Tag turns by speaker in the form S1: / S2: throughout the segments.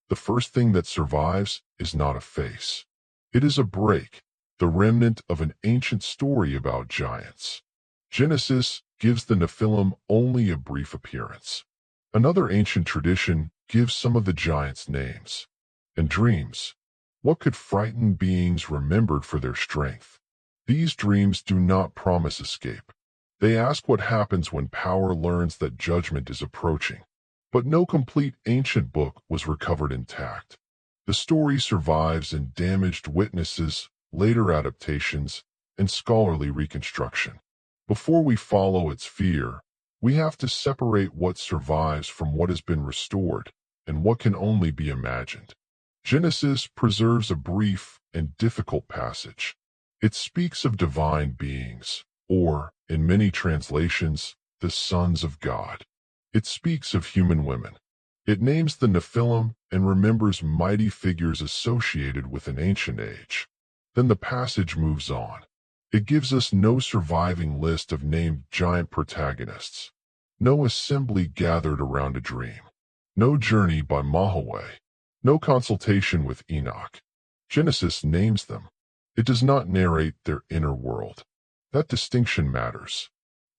S1: The first thing that survives is not a face. It is a break, the remnant of an ancient story about giants. Genesis gives the Nephilim only a brief appearance. Another ancient tradition gives some of the giants names. And dreams. What could frightened beings remembered for their strength? These dreams do not promise escape. They ask what happens when power learns that judgment is approaching. But no complete ancient book was recovered intact. The story survives in damaged witnesses, later adaptations, and scholarly reconstruction. Before we follow its fear, we have to separate what survives from what has been restored and what can only be imagined. Genesis preserves a brief and difficult passage. It speaks of divine beings, or, in many translations, the sons of God. It speaks of human women. It names the Nephilim and remembers mighty figures associated with an ancient age. Then the passage moves on. It gives us no surviving list of named giant protagonists, no assembly gathered around a dream, no journey by Mahaway, no consultation with Enoch. Genesis names them. It does not narrate their inner world. That distinction matters.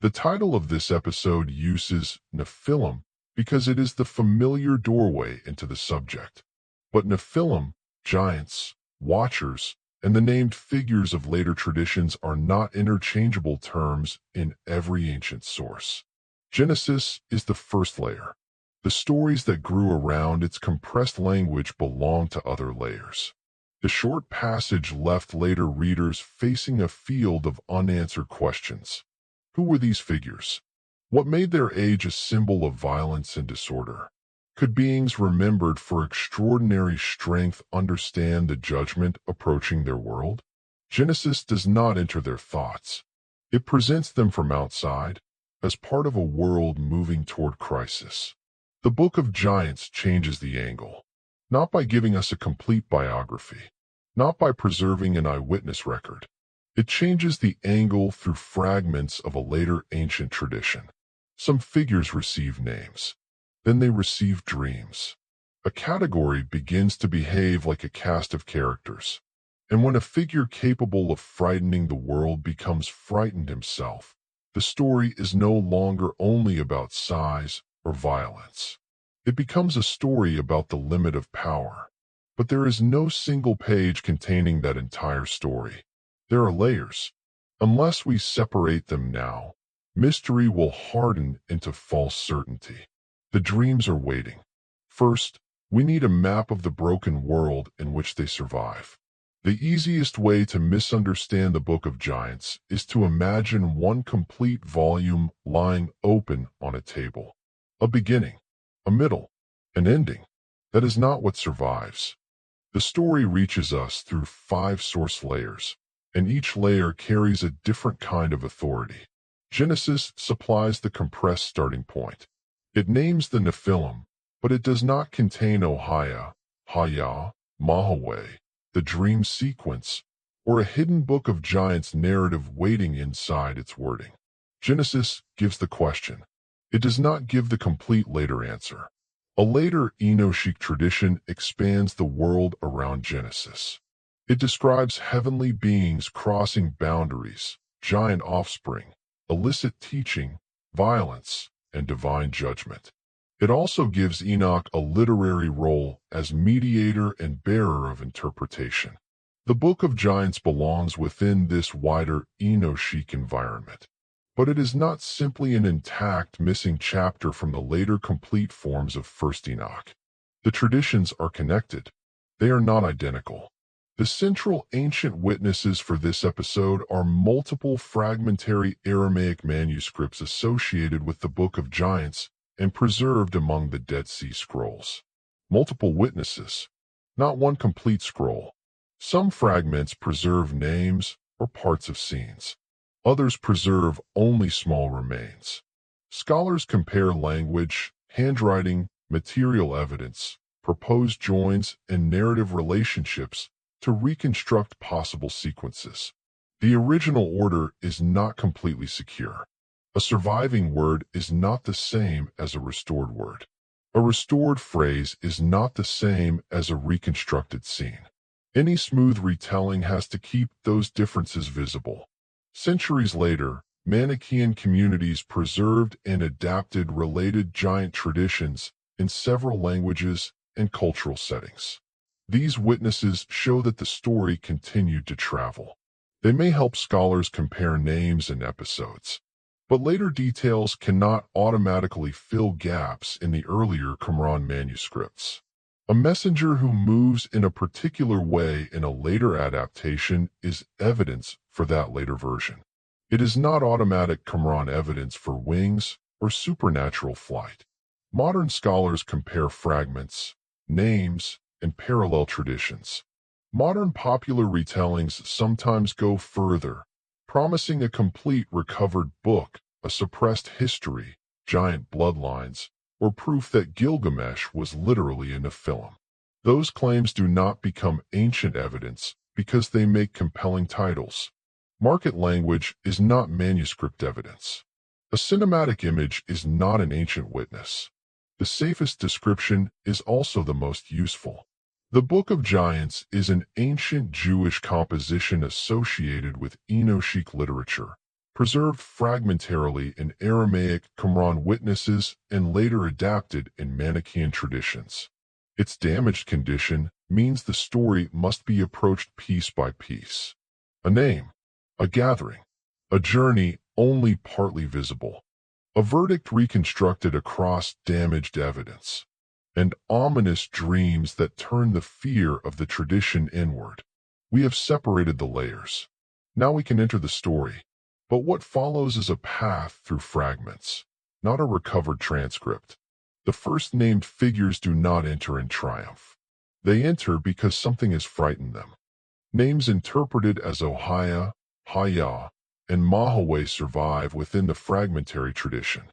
S1: The title of this episode uses Nephilim because it is the familiar doorway into the subject. But Nephilim, giants, watchers, and the named figures of later traditions are not interchangeable terms in every ancient source. Genesis is the first layer. The stories that grew around its compressed language belong to other layers. The short passage left later readers facing a field of unanswered questions. Who were these figures? What made their age a symbol of violence and disorder? Could beings remembered for extraordinary strength understand the judgment approaching their world? Genesis does not enter their thoughts. It presents them from outside, as part of a world moving toward crisis. The Book of Giants changes the angle, not by giving us a complete biography, not by preserving an eyewitness record. It changes the angle through fragments of a later ancient tradition. Some figures receive names. Then they receive dreams. A category begins to behave like a cast of characters. And when a figure capable of frightening the world becomes frightened himself, the story is no longer only about size or violence. It becomes a story about the limit of power. But there is no single page containing that entire story. There are layers. Unless we separate them now, mystery will harden into false certainty. The dreams are waiting. First, we need a map of the broken world in which they survive. The easiest way to misunderstand the Book of Giants is to imagine one complete volume lying open on a table. A beginning, a middle, an ending. That is not what survives. The story reaches us through 5 source layers, and each layer carries a different kind of authority. Genesis supplies the compressed starting point. It names the Nephilim, but it does not contain Ohyah, Hahyah, Mahaway, the dream sequence, or a hidden Book of Giants narrative waiting inside its wording. Genesis gives the question. It does not give the complete later answer. A later Enochic tradition expands the world around Genesis. It describes heavenly beings crossing boundaries, giant offspring, illicit teaching, violence, and divine judgment. It also gives Enoch a literary role as mediator and bearer of interpretation. The Book of Giants belongs within this wider Enochic environment. But it is not simply an intact missing chapter from the later complete forms of First Enoch. The traditions are connected. They are not identical. The central ancient witnesses for this episode are multiple fragmentary Aramaic manuscripts associated with the Book of Giants and preserved among the Dead Sea Scrolls. Multiple witnesses, not one complete scroll. Some fragments preserve names or parts of scenes. Others preserve only small remains. Scholars compare language, handwriting, material evidence, proposed joins, and narrative relationships to reconstruct possible sequences. The original order is not completely secure. A surviving word is not the same as a restored word. A restored phrase is not the same as a reconstructed scene. Any smooth retelling has to keep those differences visible. Centuries later, Manichaean communities preserved and adapted related giant traditions in several languages and cultural settings. These witnesses show that the story continued to travel. They may help scholars compare names and episodes, but later details cannot automatically fill gaps in the earlier Qumran manuscripts. A messenger who moves in a particular way in a later adaptation is evidence for that later version. It is not automatic Qumran evidence for wings or supernatural flight. Modern scholars compare fragments, names, and parallel traditions. Modern popular retellings sometimes go further, promising a complete recovered book, a suppressed history, giant bloodlines, or proof that Gilgamesh was literally a Nephilim. Those claims do not become ancient evidence because they make compelling titles. Market language is not manuscript evidence. A cinematic image is not an ancient witness. The safest description is also the most useful. The Book of Giants is an ancient Jewish composition associated with Enochic literature, preserved fragmentarily in Aramaic Qumran witnesses and later adapted in Manichaean traditions. Its damaged condition means the story must be approached piece by piece. A name, a gathering, a journey only partly visible, a verdict reconstructed across damaged evidence, and ominous dreams that turn the fear of the tradition inward. We have separated the layers. Now we can enter the story. But what follows is a path through fragments, not a recovered transcript. The first-named figures do not enter in triumph. They enter because something has frightened them. Names interpreted as Ohyah, Hahyah, and Mahaway survive within the fragmentary tradition.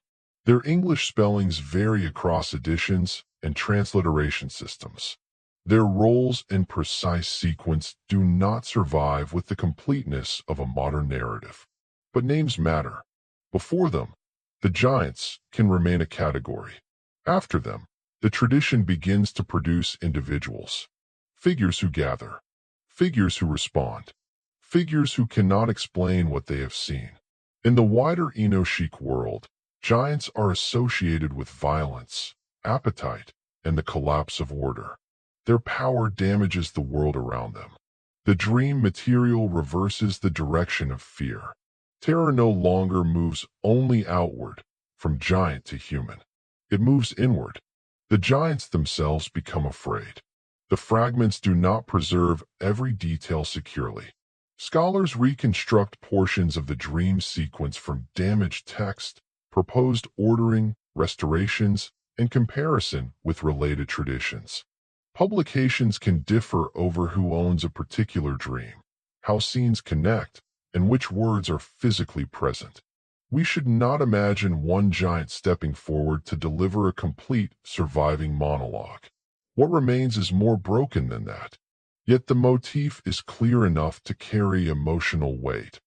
S1: Their English spellings vary across editions and transliteration systems. Their roles and precise sequence do not survive with the completeness of a modern narrative. But names matter. Before them, the giants can remain a category. After them, the tradition begins to produce individuals. Figures who gather. Figures who respond. Figures who cannot explain what they have seen. In the wider Enochic world, giants are associated with violence, appetite, and the collapse of order. Their power damages the world around them. The dream material reverses the direction of fear. Terror no longer moves only outward, from giant to human. It moves inward. The giants themselves become afraid. The fragments do not preserve every detail securely. Scholars reconstruct portions of the dream sequence from damaged text, proposed ordering, restorations, and comparison with related traditions. Publications can differ over who owns a particular dream, how scenes connect, and which words are physically present. We should not imagine one giant stepping forward to deliver a complete, surviving monologue. What remains is more broken than that. Yet the motif is clear enough to carry emotional weight.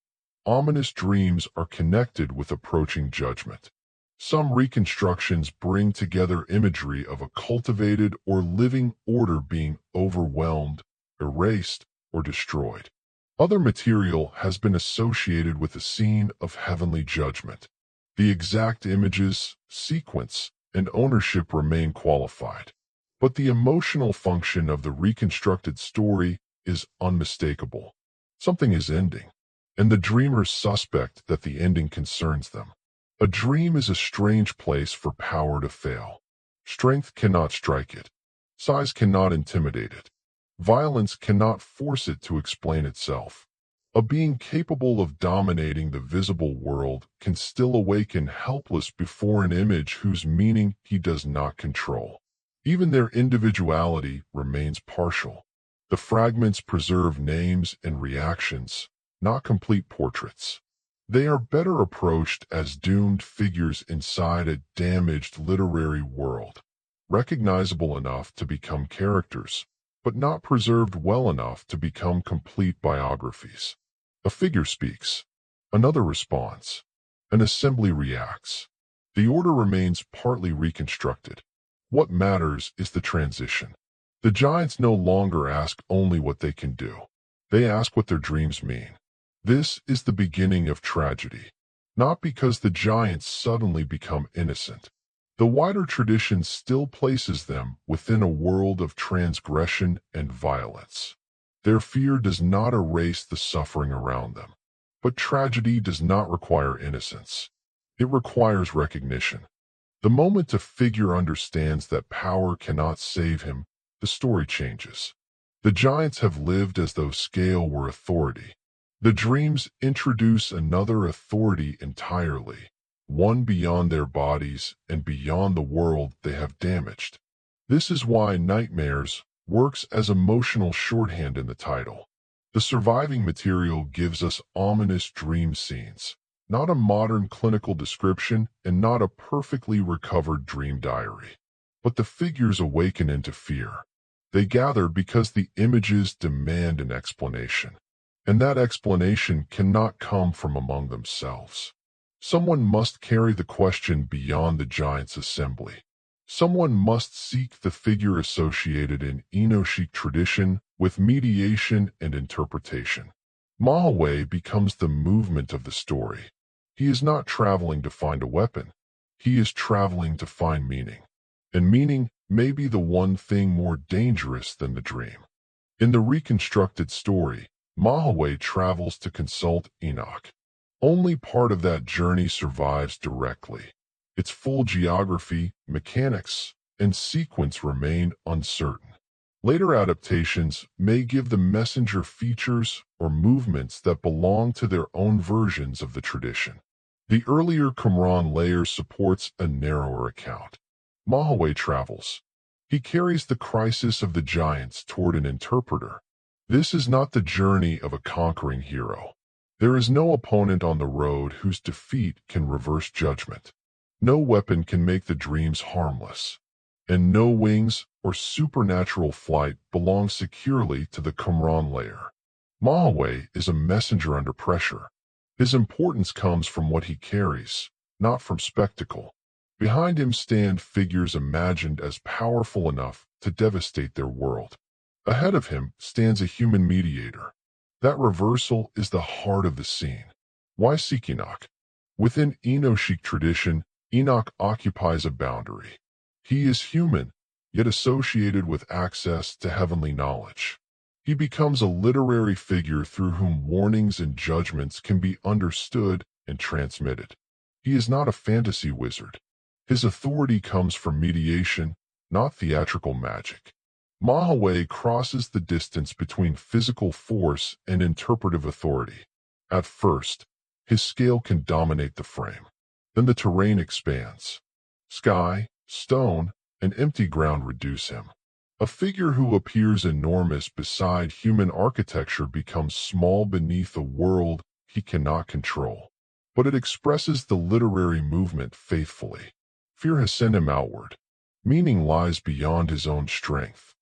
S1: Ominous dreams are connected with approaching judgment. Some reconstructions bring together imagery of a cultivated or living order being overwhelmed, erased, or destroyed. Other material has been associated with a scene of heavenly judgment. The exact images, sequence, and ownership remain qualified. But the emotional function of the reconstructed story is unmistakable. Something is ending, and the dreamers suspect that the ending concerns them. A dream is a strange place for power to fail. Strength cannot strike it. Size cannot intimidate it. Violence cannot force it to explain itself. A being capable of dominating the visible world can still awaken helpless before an image whose meaning he does not control. Even their individuality remains partial. The fragments preserve names and reactions, not complete portraits. They are better approached as doomed figures inside a damaged literary world, recognizable enough to become characters, but not preserved well enough to become complete biographies. A figure speaks. Another responds. An assembly reacts. The order remains partly reconstructed. What matters is the transition. The giants no longer ask only what they can do. They ask what their dreams mean. This is the beginning of tragedy. Not because the giants suddenly become innocent. The wider tradition still places them within a world of transgression and violence. Their fear does not erase the suffering around them. But tragedy does not require innocence. It requires recognition. The moment a figure understands that power cannot save him, the story changes. The giants have lived as though scale were authority. The dreams introduce another authority entirely, one beyond their bodies and beyond the world they have damaged. This is why Nightmares works as emotional shorthand in the title. The surviving material gives us ominous dream scenes, not a modern clinical description and not a perfectly recovered dream diary. But the figures awaken into fear. They gather because the images demand an explanation. And that explanation cannot come from among themselves. Someone must carry the question beyond the giants' assembly. Someone must seek the figure associated in Enochic tradition with mediation and interpretation. Mahaway becomes the movement of the story. He is not traveling to find a weapon. He is traveling to find meaning. And meaning may be the one thing more dangerous than the dream. In the reconstructed story, Mahaway travels to consult Enoch. Only part of that journey survives directly. Its full geography, mechanics, and sequence remain uncertain. Later adaptations may give the messenger features or movements that belong to their own versions of the tradition. The earlier Qumran layer supports a narrower account. Mahaway travels. He carries the crisis of the giants toward an interpreter. This is not the journey of a conquering hero. There is no opponent on the road whose defeat can reverse judgment. No weapon can make the dreams harmless. And no wings or supernatural flight belong securely to the Qumran layer. Mahaway is a messenger under pressure. His importance comes from what he carries, not from spectacle. Behind him stand figures imagined as powerful enough to devastate their world. Ahead of him stands a human mediator. That reversal is the heart of the scene. Why seek Enoch? Within Enochic tradition, Enoch occupies a boundary. He is human, yet associated with access to heavenly knowledge. He becomes a literary figure through whom warnings and judgments can be understood and transmitted. He is not a fantasy wizard. His authority comes from mediation, not theatrical magic. Mahaway crosses the distance between physical force and interpretive authority. At first, his scale can dominate the frame. Then the terrain expands. Sky, stone, and empty ground reduce him. A figure who appears enormous beside human architecture becomes small beneath a world he cannot control. But it expresses the literary movement faithfully. Fear has sent him outward. Meaning lies beyond his own strength.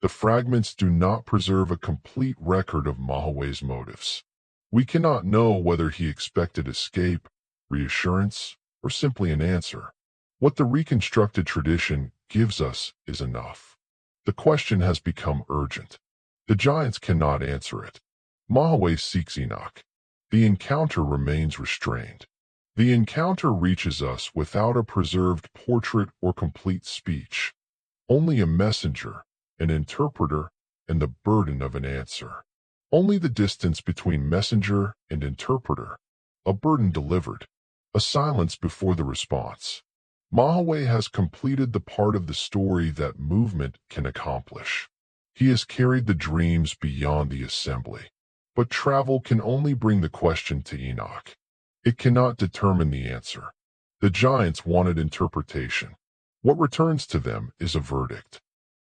S1: The fragments do not preserve a complete record of Mahaway's motives. We cannot know whether he expected escape, reassurance, or simply an answer. What the reconstructed tradition gives us is enough. The question has become urgent. The giants cannot answer it. Mahaway seeks Enoch. The encounter remains restrained. The encounter reaches us without a preserved portrait or complete speech. Only a messenger, an interpreter, and the burden of an answer. Only the distance between messenger and interpreter. A burden delivered. A silence before the response. Mahaway has completed the part of the story that movement can accomplish. He has carried the dreams beyond the assembly. But travel can only bring the question to Enoch. It cannot determine the answer. The giants wanted interpretation. What returns to them is a verdict.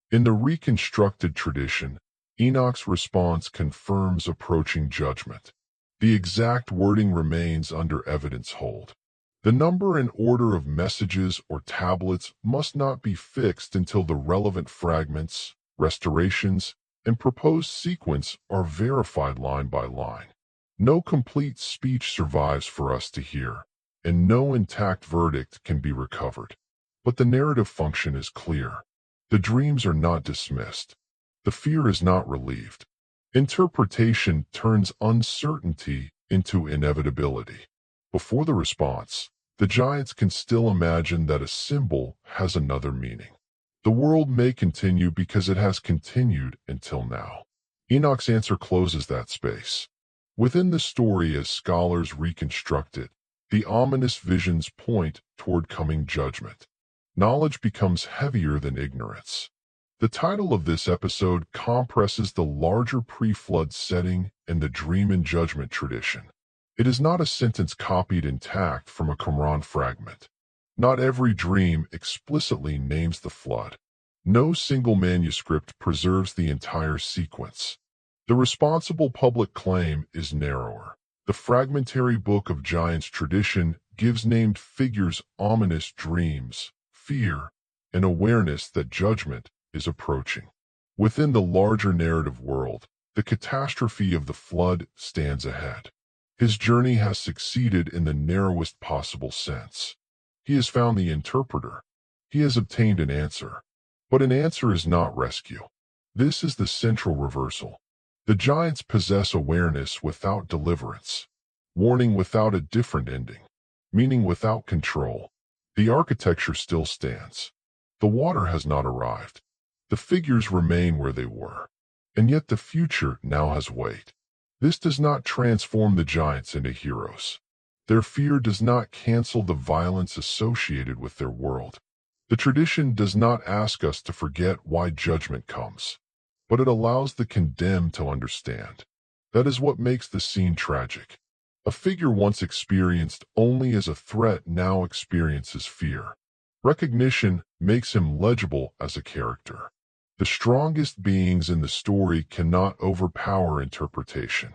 S1: In the reconstructed tradition, Enoch's response confirms approaching judgment. The exact wording remains under evidence hold. The number and order of messages or tablets must not be fixed until the relevant fragments, restorations, and proposed sequence are verified line by line. No complete speech survives for us to hear, and no intact verdict can be recovered. But the narrative function is clear. The dreams are not dismissed. The fear is not relieved. Interpretation turns uncertainty into inevitability. Before the response, the giants can still imagine that a symbol has another meaning. The world may continue because it has continued until now. Enoch's answer closes that space. Within the story, as scholars reconstruct it, the ominous visions point toward coming judgment. Knowledge becomes heavier than ignorance. The title of this episode compresses the larger pre-flood setting and the dream and judgment tradition. It is not a sentence copied intact from a Qumran fragment. Not every dream explicitly names the flood. No single manuscript preserves the entire sequence. The responsible public claim is narrower. The fragmentary Book of Giants tradition gives named figures ominous dreams, fear, and awareness that judgment is approaching. Within the larger narrative world, the catastrophe of the flood stands ahead. His journey has succeeded in the narrowest possible sense. He has found the interpreter. He has obtained an answer. But an answer is not rescue. This is the central reversal. The giants possess awareness without deliverance, warning without a different ending, meaning without control. The architecture still stands. The water has not arrived. The figures remain where they were. And yet the future now has weight. This does not transform the giants into heroes. Their fear does not cancel the violence associated with their world. The tradition does not ask us to forget why judgment comes, but it allows the condemned to understand. That is what makes the scene tragic. A figure once experienced only as a threat now experiences fear. Recognition makes him legible as a character. The strongest beings in the story cannot overpower interpretation.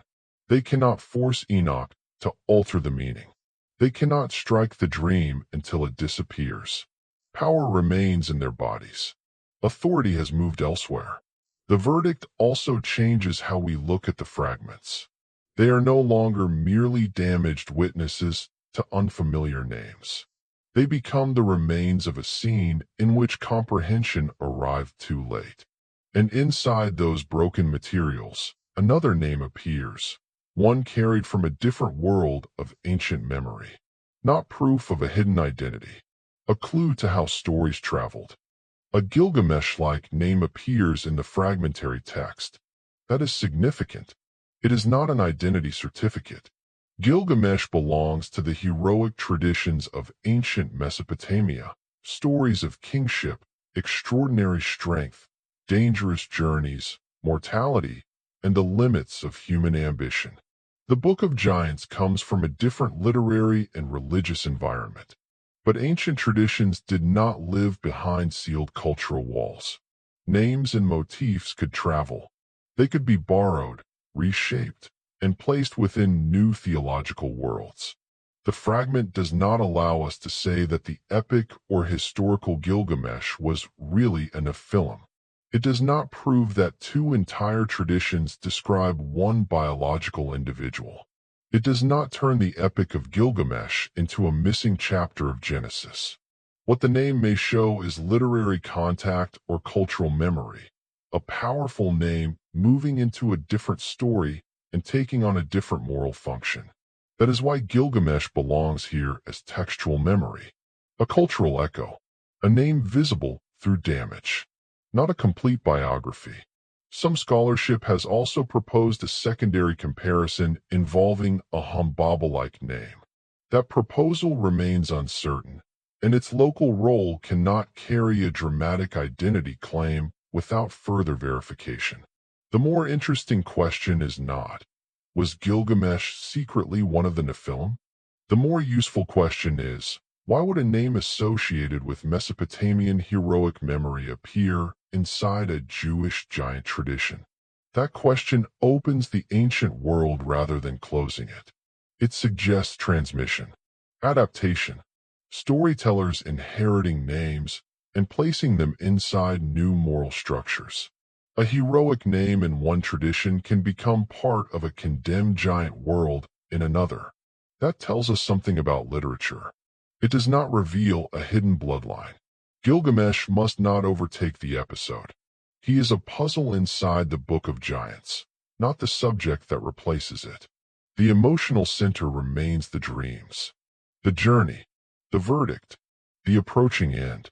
S1: They cannot force Enoch to alter the meaning. They cannot strike the dream until it disappears. Power remains in their bodies. Authority has moved elsewhere. The verdict also changes how we look at the fragments. They are no longer merely damaged witnesses to unfamiliar names. They become the remains of a scene in which comprehension arrived too late. And inside those broken materials, another name appears, one carried from a different world of ancient memory. Not proof of a hidden identity, a clue to how stories traveled. A Gilgamesh-like name appears in the fragmentary text. That is significant. It is not an identity certificate. Gilgamesh belongs to the heroic traditions of ancient Mesopotamia, stories of kingship, extraordinary strength, dangerous journeys, mortality, and the limits of human ambition. The Book of Giants comes from a different literary and religious environment. But ancient traditions did not live behind sealed cultural walls. Names and motifs could travel. They could be borrowed, reshaped, and placed within new theological worlds. The fragment does not allow us to say that the epic or historical Gilgamesh was really a Nephilim. It does not prove that two entire traditions describe one biological individual. It does not turn the Epic of Gilgamesh into a missing chapter of Genesis. What the name may show is literary contact or cultural memory, a powerful name moving into a different story and taking on a different moral function. That is why Gilgamesh belongs here as textual memory, a cultural echo, a name visible through damage, not a complete biography. Some scholarship has also proposed a secondary comparison involving a Humbaba-like name. That proposal remains uncertain, and its local role cannot carry a dramatic identity claim without further verification. The more interesting question is not, was Gilgamesh secretly one of the Nephilim? The more useful question is, why would a name associated with Mesopotamian heroic memory appear inside a Jewish giant tradition? That question opens the ancient world rather than closing it. It suggests transmission, adaptation, storytellers inheriting names and placing them inside new moral structures. A heroic name in one tradition can become part of a condemned giant world in another. That tells us something about literature. It does not reveal a hidden bloodline. Gilgamesh must not overtake the episode. He is a puzzle inside the Book of Giants, not the subject that replaces it. The emotional center remains the dreams, the journey, the verdict, the approaching end.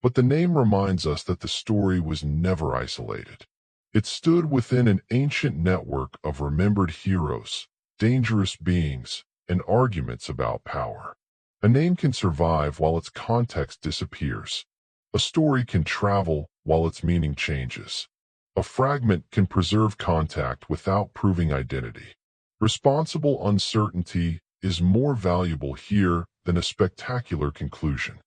S1: But the name reminds us that the story was never isolated. It stood within an ancient network of remembered heroes, dangerous beings, and arguments about power. A name can survive while its context disappears. A story can travel while its meaning changes. A fragment can preserve contact without proving identity. Responsible uncertainty is more valuable here than a spectacular conclusion.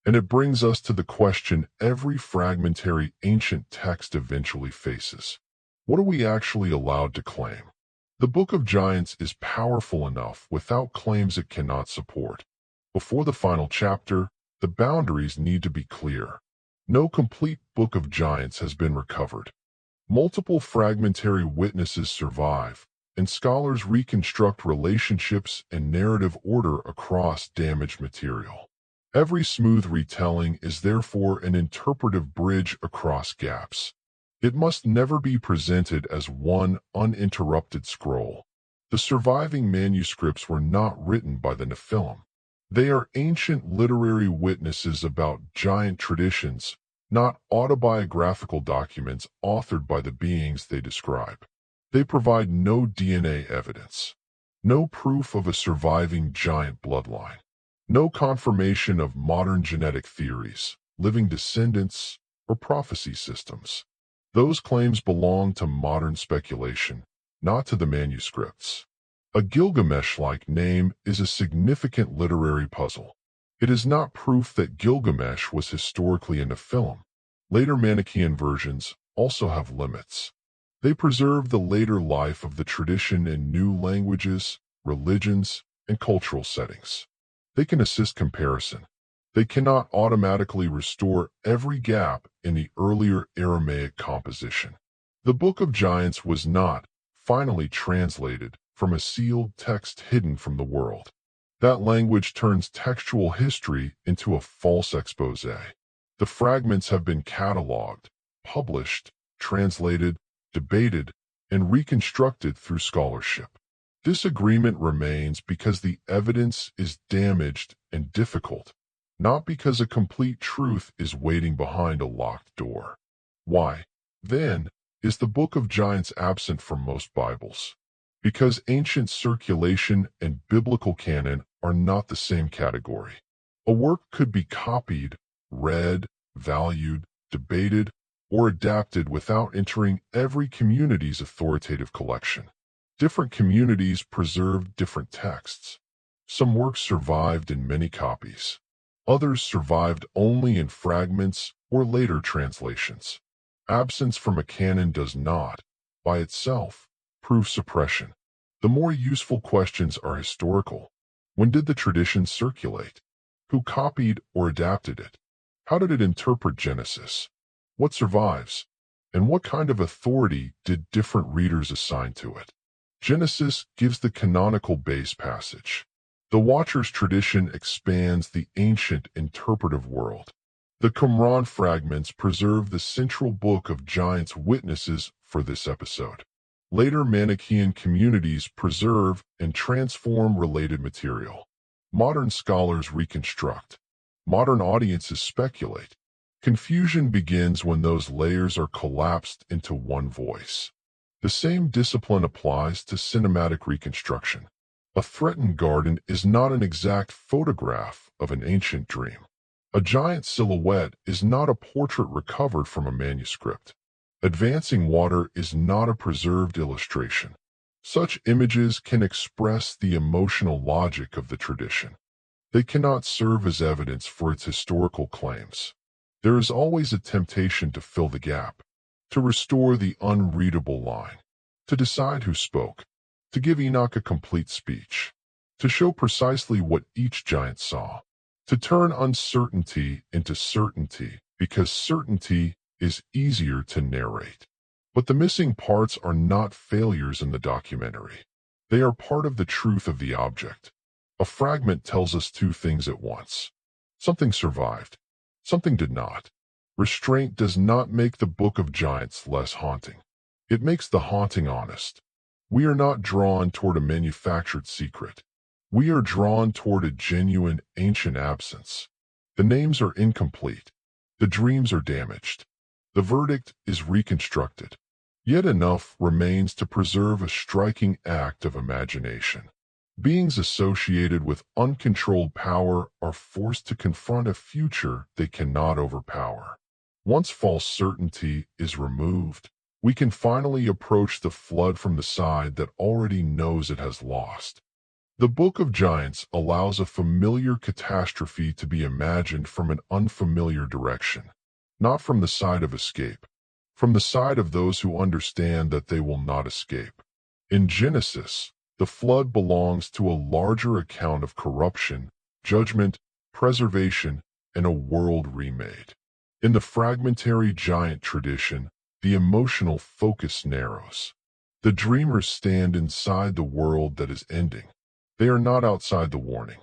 S1: And it brings us to the question every fragmentary ancient text eventually faces. What are we actually allowed to claim? The Book of Giants is powerful enough without claims it cannot support. Before the final chapter, the boundaries need to be clear. No complete Book of Giants has been recovered. Multiple fragmentary witnesses survive, and scholars reconstruct relationships and narrative order across damaged material. Every smooth retelling is therefore an interpretive bridge across gaps. It must never be presented as one uninterrupted scroll. The surviving manuscripts were not written by the Nephilim. They are ancient literary witnesses about giant traditions, not autobiographical documents authored by the beings they describe. They provide no DNA evidence, no proof of a surviving giant bloodline, no confirmation of modern genetic theories, living descendants, or prophecy systems. Those claims belong to modern speculation, not to the manuscripts. A Gilgamesh-like name is a significant literary puzzle. It is not proof that Gilgamesh was historically a Nephilim. Later Manichaean versions also have limits. They preserve the later life of the tradition in new languages, religions, and cultural settings. They can assist comparison. They cannot automatically restore every gap in the earlier Aramaic composition. The Book of Giants was not finally translated from a sealed text hidden from the world. That language turns textual history into a false expose. The fragments have been cataloged, published, translated, debated, and reconstructed through scholarship. Disagreement remains because the evidence is damaged and difficult, not because a complete truth is waiting behind a locked door. Why, then, is the Book of Giants absent from most Bibles? Because ancient circulation and biblical canon are not the same category. A work could be copied, read, valued, debated, or adapted without entering every community's authoritative collection. Different communities preserved different texts. Some works survived in many copies. Others survived only in fragments or later translations. Absence from a canon does not, by itself, prove suppression. The more useful questions are historical. When did the tradition circulate? Who copied or adapted it? How did it interpret Genesis? What survives? And what kind of authority did different readers assign to it? Genesis gives the canonical base passage. The Watcher's tradition expands the ancient interpretive world. The Qumran fragments preserve the central Book of Giants witnesses for this episode. Later Manichaean communities preserve and transform related material. Modern scholars reconstruct. Modern audiences speculate. Confusion begins when those layers are collapsed into one voice. The same discipline applies to cinematic reconstruction. A threatened garden is not an exact photograph of an ancient dream. A giant silhouette is not a portrait recovered from a manuscript. Advancing water is not a preserved illustration. Such images can express the emotional logic of the tradition. They cannot serve as evidence for its historical claims. There is always a temptation to fill the gap, to restore the unreadable line, to decide who spoke, to give Enoch a complete speech, to show precisely what each giant saw, to turn uncertainty into certainty because certainty is easier to narrate. But the missing parts are not failures in the documentary. They are part of the truth of the object. A fragment tells us two things at once. Something survived. Something did not. Restraint does not make the Book of Giants less haunting. It makes the haunting honest. We are not drawn toward a manufactured secret. We are drawn toward a genuine ancient absence. The names are incomplete. The dreams are damaged. The verdict is reconstructed. Yet enough remains to preserve a striking act of imagination. Beings associated with uncontrolled power are forced to confront a future they cannot overpower. Once false certainty is removed, we can finally approach the flood from the side that already knows it has lost. The Book of Giants allows a familiar catastrophe to be imagined from an unfamiliar direction, not from the side of escape, from the side of those who understand that they will not escape. In Genesis, the flood belongs to a larger account of corruption, judgment, preservation, and a world remade. In the fragmentary giant tradition, the emotional focus narrows. The dreamers stand inside the world that is ending. They are not outside the warning.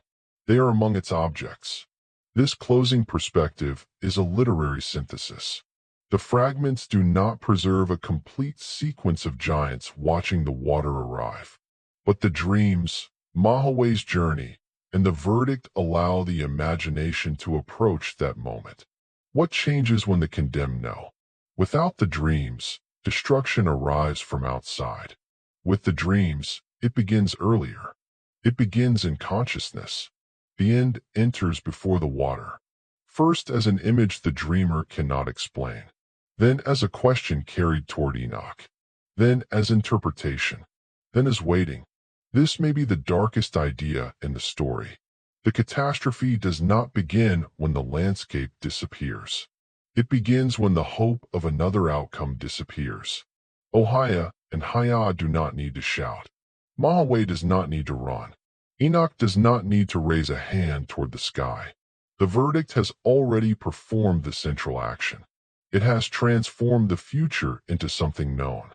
S1: They are among its objects. This closing perspective is a literary synthesis. The fragments do not preserve a complete sequence of giants watching the water arrive. But the dreams, Mahaway's journey, and the verdict allow the imagination to approach that moment. What changes when the condemned know? Without the dreams, destruction arrives from outside. With the dreams, it begins earlier. It begins in consciousness. The end enters before the water. First as an image the dreamer cannot explain. Then as a question carried toward Enoch. Then as interpretation. Then as waiting. This may be the darkest idea in the story. The catastrophe does not begin when the landscape disappears. It begins when the hope of another outcome disappears. Ohyah and Hahyah do not need to shout. Mahaway does not need to run. Enoch does not need to raise a hand toward the sky. The verdict has already performed the central action. It has transformed the future into something known.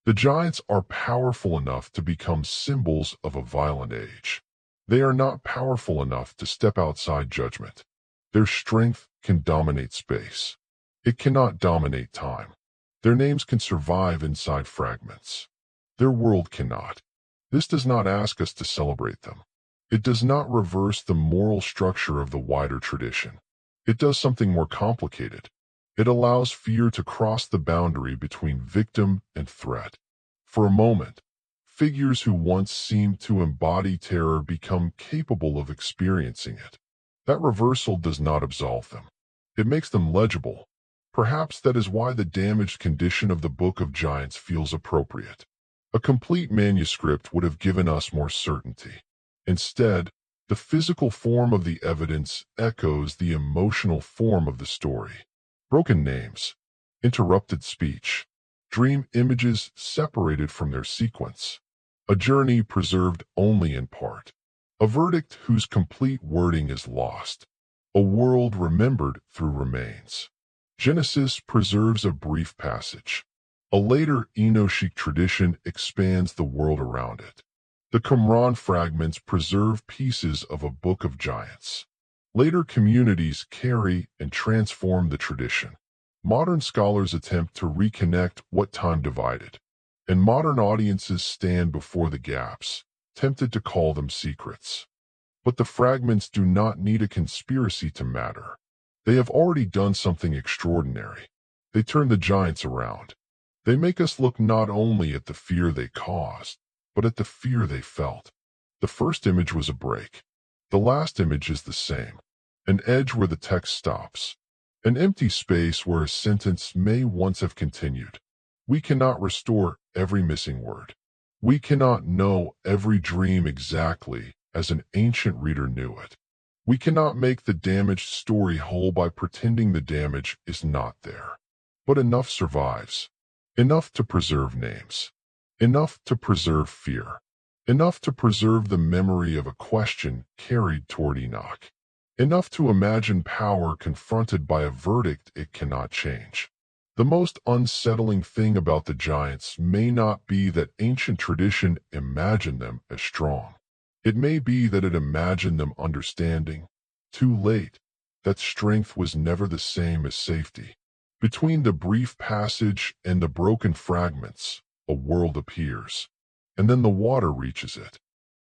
S1: The giants are powerful enough to become symbols of a violent age. They are not powerful enough to step outside judgment. Their strength can dominate space. It cannot dominate time. Their names can survive inside fragments. Their world cannot. This does not ask us to celebrate them. It does not reverse the moral structure of the wider tradition. It does something more complicated. It allows fear to cross the boundary between victim and threat. For a moment, figures who once seemed to embody terror become capable of experiencing it. That reversal does not absolve them. It makes them legible. Perhaps that is why the damaged condition of the Book of Giants feels appropriate. A complete manuscript would have given us more certainty. Instead, the physical form of the evidence echoes the emotional form of the story. Broken names, interrupted speech, dream images separated from their sequence, a journey preserved only in part, a verdict whose complete wording is lost, a world remembered through remains. Genesis preserves a brief passage. A later Enochic tradition expands the world around it. The Qumran fragments preserve pieces of a Book of Giants. Later communities carry and transform the tradition. Modern scholars attempt to reconnect what time divided, and modern audiences stand before the gaps, tempted to call them secrets. But the fragments do not need a conspiracy to matter. They have already done something extraordinary. They turn the giants around. They make us look not only at the fear they caused, but at the fear they felt. The first image was a break. The last image is the same. An edge where the text stops. An empty space where a sentence may once have continued. We cannot restore every missing word. We cannot know every dream exactly as an ancient reader knew it. We cannot make the damaged story whole by pretending the damage is not there. But enough survives. Enough to preserve names. Enough to preserve fear. Enough to preserve the memory of a question carried toward Enoch. Enough to imagine power confronted by a verdict it cannot change. The most unsettling thing about the giants may not be that ancient tradition imagined them as strong. It may be that it imagined them understanding, too late, that strength was never the same as safety. Between the brief passage and the broken fragments, a world appears, and then the water reaches it.